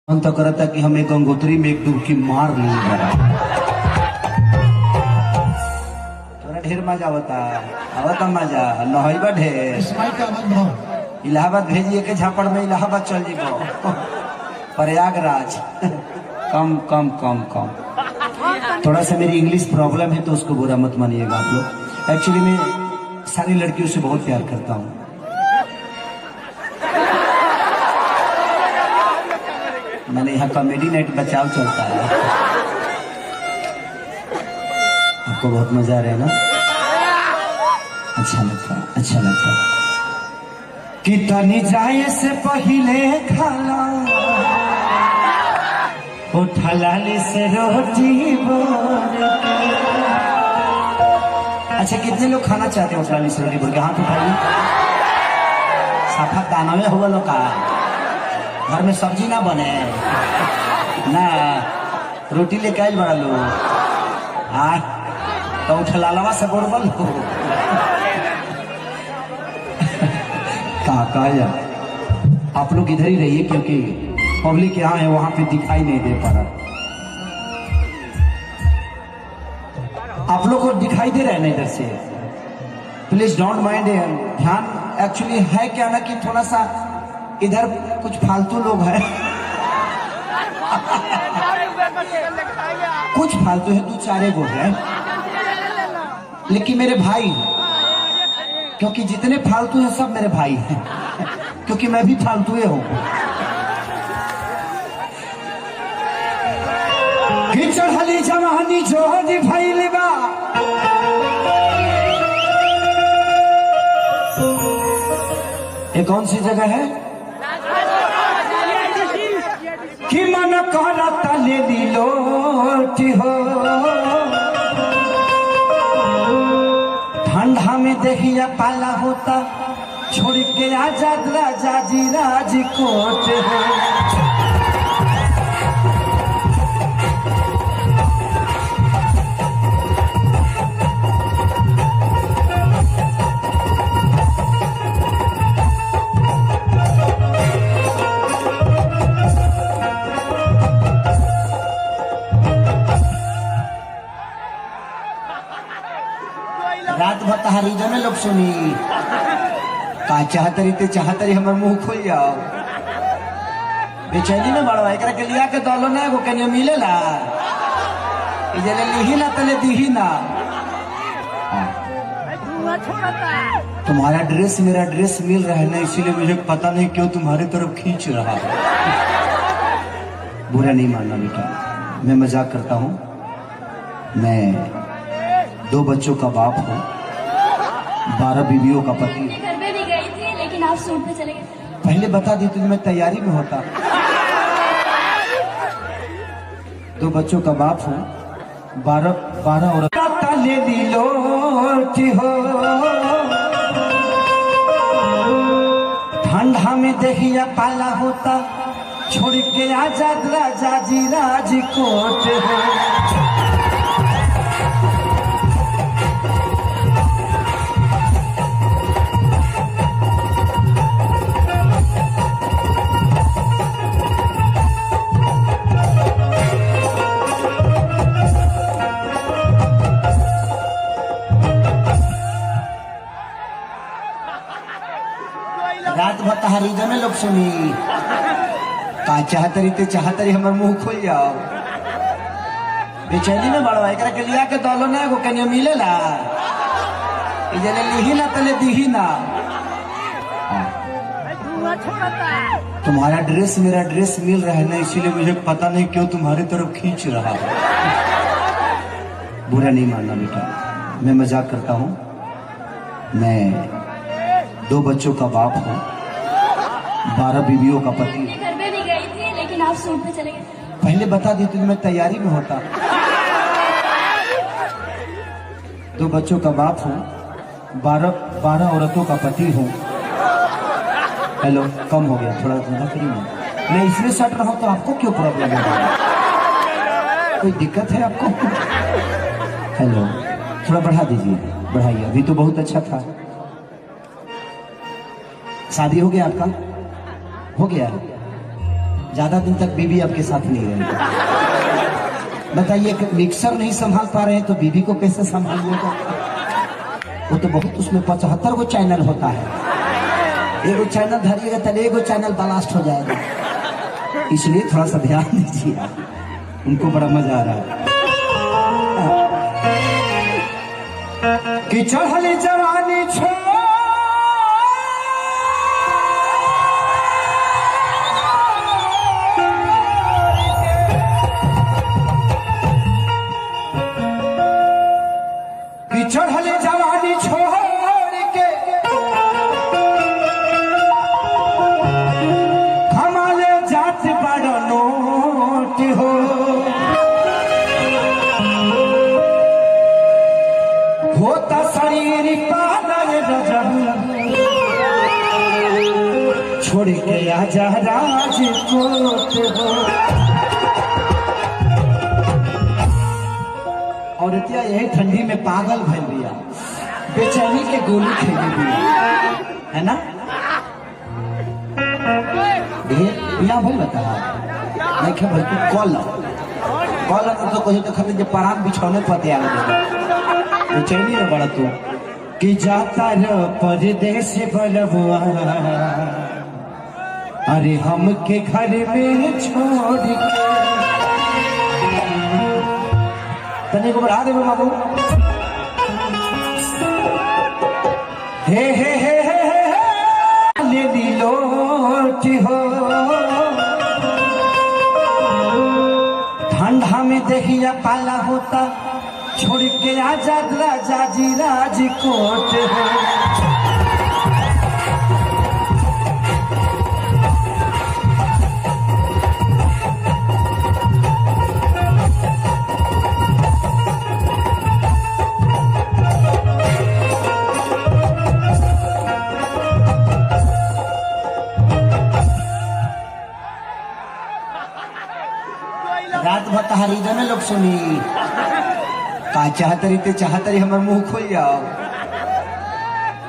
मन तो करता कि हम एक गंगोत्री में एक डुबकी मार ली जरा। तोरा ढेर मजा आवता मजा नहैबा ढेर। इलाहाबाद भेजिए के झापड़ में इलाहाबाद चल जीबो प्रयागराज। कम कम कम कम थोड़ा सा मेरी इंग्लिश प्रॉब्लम है तो उसको बुरा मत मानिएगा आप लोग। एक्चुअली मैं सारी लड़कियों से बहुत प्यार करता हूँ। मैंने यहाँ कॉमेडी नाइट बचाव चलता है। आपको बहुत मजा आ रहा है ना? अच्छा लगता कि तनी जाए से पहले खाला उठलाली से रोटी बोल। अच्छा कितने लोग खाना चाहते हैं उठलाली से रोटी बोल के हाथ उठाइए। साफा दाना में हुआ लोग का घर में सब्जी ना बने ना रोटी लेके आयल बड़ा लोग तो उठलालवा से बोल हो कहा या आप लोग इधर ही रहिए क्योंकि पब्लिक यहाँ है वहां पे दिखाई नहीं दे पा रहा। आप लोग को दिखाई दे रहा है ना इधर से? प्लीज डोंट माइंड ध्यान। एक्चुअली है क्या ना कि थोड़ा सा इधर कुछ फालतू लोग हैं। कुछ फालतू है, दो चारे गो हैं, लेकिन मेरे भाई, क्योंकि जितने फालतू हैं सब मेरे भाई हैं, क्योंकि मैं भी फालतू हूँ। चढ़ली जवानी जोहरी भइल बा ये कौन सी जगह है कि मन कहता ले ली लोटी हो। ठंडा में देखिया पाला होता छोड़ के आजाद राजा जी राजकोट हो। रात भर तहारी जने लोग सुनी का चाहतरी हमर मुंह खुल जाओ। बेचैनी में बड़वा एकरा के लिया के दलो ना एगो कनियो मिलेला इजले लिही ना तले दीही ना। तुम्हारा ड्रेस मेरा ड्रेस मिल रहा है ना, इसीलिए मुझे पता नहीं क्यों तुम्हारी तरफ खींच रहा है। बुरा नहीं मानना बेटा, मैं मजाक करता हूँ। मैं 2 बच्चों का बाप हूँ, 12 बीवियों का पति। घर में भी गई थी लेकिन आप सूट पे चले गए। पहले बता दी तो मैं तैयारी में होता। 2 बच्चों का बाप हूँ, 12 औरत ले ली लोटी हो। ठंडा में देखिया पाला होता छोड़ के आजाद राजा जी राजकोट हो। रात भर तहारी जने लोग सुनी का चाहतरी हमर मुंह खुल जाओ। बेचैनी में बड़वा एकरा के लिया के दलो ना एगो कनियो मिलेला इजले लिही ना तले दीही ना। तुम्हारा ड्रेस मेरा ड्रेस मिल रहा है ना, इसीलिए मुझे पता नहीं क्यों तुम्हारी तरफ खींच रहा है। बुरा नहीं मानना बेटा, मैं मजाक करता हूँ। मैं 2 बच्चों का बाप हूँ, 12 बीवियों का पति। घर में भी गई थी लेकिन आप सूट पे चले गए। पहले बता दी तो मैं तैयारी में होता। 2 बच्चों का बाप हूँ, 12 औरतों का पति हूँ। हेलो, कम हो गया, थोड़ा ज्यादा करिए ना। मैं इसमें सट रहा हूँ तो आपको क्यों प्रॉब्लम है? कोई दिक्कत है आपको? हेलो, थोड़ा बढ़ा दीजिए, बढ़ाइए। अभी तो बहुत अच्छा था। शादी हो गया आपका? हो गया। ज्यादा दिन तक बीवी आपके साथ नहीं रहेगी। बताइए कि मिक्सर नहीं संभाल पा रहे हैं तो बीवी को कैसे संभालिएगा? वो तो बहुत, उसमें 75 गो चैनल होता है, एगो चैनल धरिएगा तो एगो चैनल ब्लास्ट हो जाएगा। इसलिए थोड़ा सा ध्यान दीजिए, उनको बड़ा मजा आ रहा है कि चढ़ल जवानी चढ़ल जवानी छोड़ के कमाले जात बड़ नोट हो, होता शरीर पालन रजब छोड़ के आजा राजकोट हो। औरतिया यही ठंडी में पागल भइल बिया, बेचैनी के गोली खेली बिया, है ना? बिया भइल बता नहीं खे भाई तू कॉल तो कहीं तो खरीद पराग बिछौने पते आ गए बेचैनी में बड़ा तू कि जाता र परदेश बलबुआ, अरे हमके घर में छोड़ के तनी को बढ़ा दे बाबू। हे हे हे हे हे ले ली लोट हो, ठंडा में देखिया पाला होता छोड़ के आजाद राजा जी राजकोट हो। रात भर तहारी जने लोग सुनी का चाहतरी ते चाहतरी हमर मुंह खोल जाओ।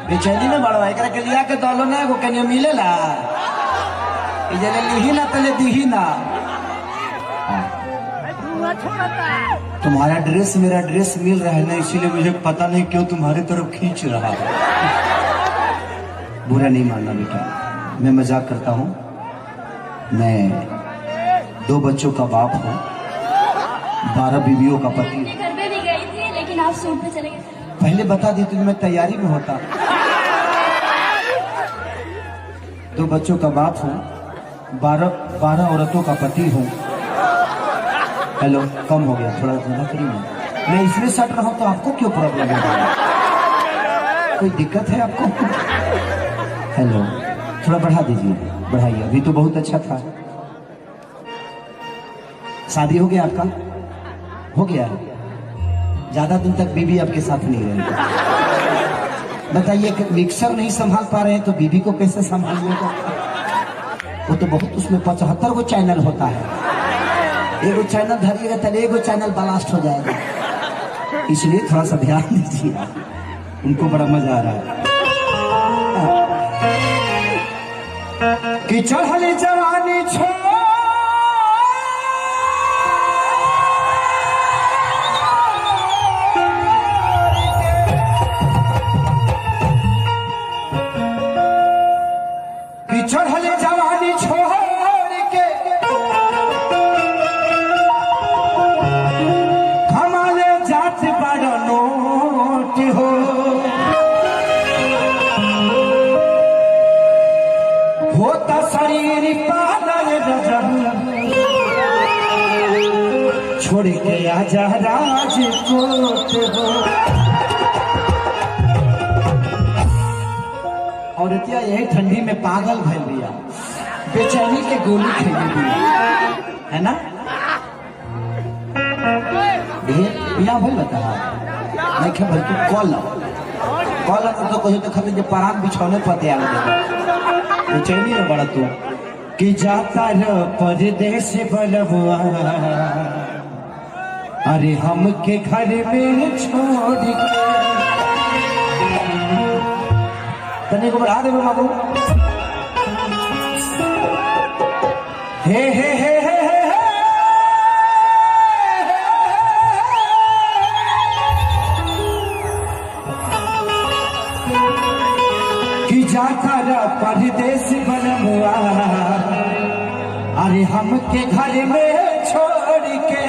बेचैनी में बड़वा एकरा के लिया के दलो ना एगो कनिया मिलेला, ई जले लिही ना तले दीही ना। तुम्हारा ड्रेस मेरा ड्रेस मिल रहा है ना, इसीलिए मुझे पता नहीं क्यों तुम्हारी तरफ खींच रहा है। बुरा नहीं मानना बेटा, मैं मजाक करता हूँ। मैं 2 बच्चों का बाप हूँ, 12 बीवियों का पति। घर में भी गई थी लेकिन आप सूट पे चले गए। पहले बता दी तो मैं तैयारी में होता। 2 बच्चों का बाप हूँ, 12 औरतों का पति हूँ। हेलो, कम हो गया थोड़ा ज्यादा करिए। मैं इसमें सट रहा हूँ तो आपको क्यों प्रॉब्लम है? कोई दिक्कत है आपको? हेलो, थोड़ा बढ़ा दीजिए, बढ़ाइए। अभी तो बहुत अच्छा था। शादी हो गया आपका? हो गया। ज्यादा दिन तक बीवी आपके साथ नहीं रहेगी। बताइए कि मिक्सर नहीं संभाल पा रहे हैं तो बीवी को कैसे संभालिएगा? वो तो बहुत, उसमें 75 गो चैनल होता है, एगो चैनल धरिएगा तो एगो चैनल ब्लास्ट हो जाएगा। इसलिए थोड़ा सा ध्यान दीजिए, उनको बड़ा मजा आ रहा है कि चढ़ल जवानी चढ़ल जवानी छोड़ के कमाले जात बड़ नोट हो, होता शरीर पालन रजब छोड़ के आजा राजकोट हो। औरतिया यही ठंडी में पागल भइल बिया, बेचैनी के गोली खेली बिया, है ना? बिया भइल बता नहीं खे भाई तू कॉल तो कहीं तो खरीद पराग बिछौने पते आ गए बेचैनी में बड़ा तू कि जाता र परदेश बलबुआ, अरे हमके घर में छोड़ के तने को बढ़ा दे बाबू। हे हे हे हे हे हे। कि जाता रा परदेश बनमुआ अरे हमके घर में छोड़ के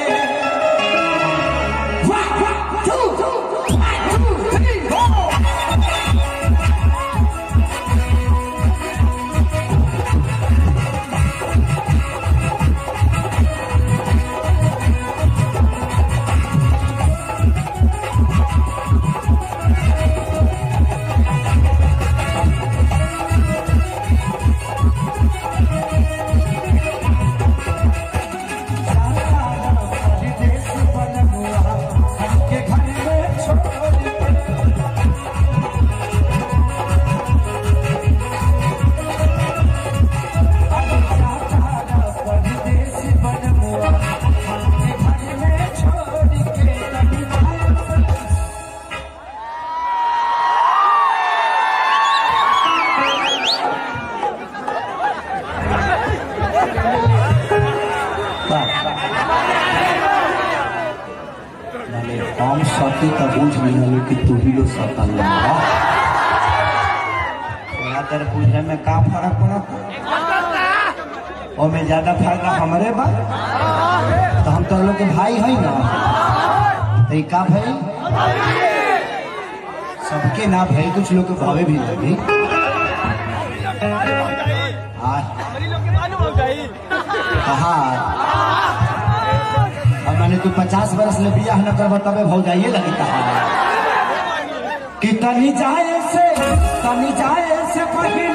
हम सती तो बुझ नहीं कि तू भी लोग सतल तेरे पूछने में का फर्क पड़ा और में ज्यादा फायदा हमारे बा तो हम तो लोग के भाई है ना तो का भाई सबके ना भाई कुछ लोग के भावे भी लगी कहा मैंने तू 50 बरस ले बियाह न कर तबे भौ जाइए लगता है कि तनी जाए से पहले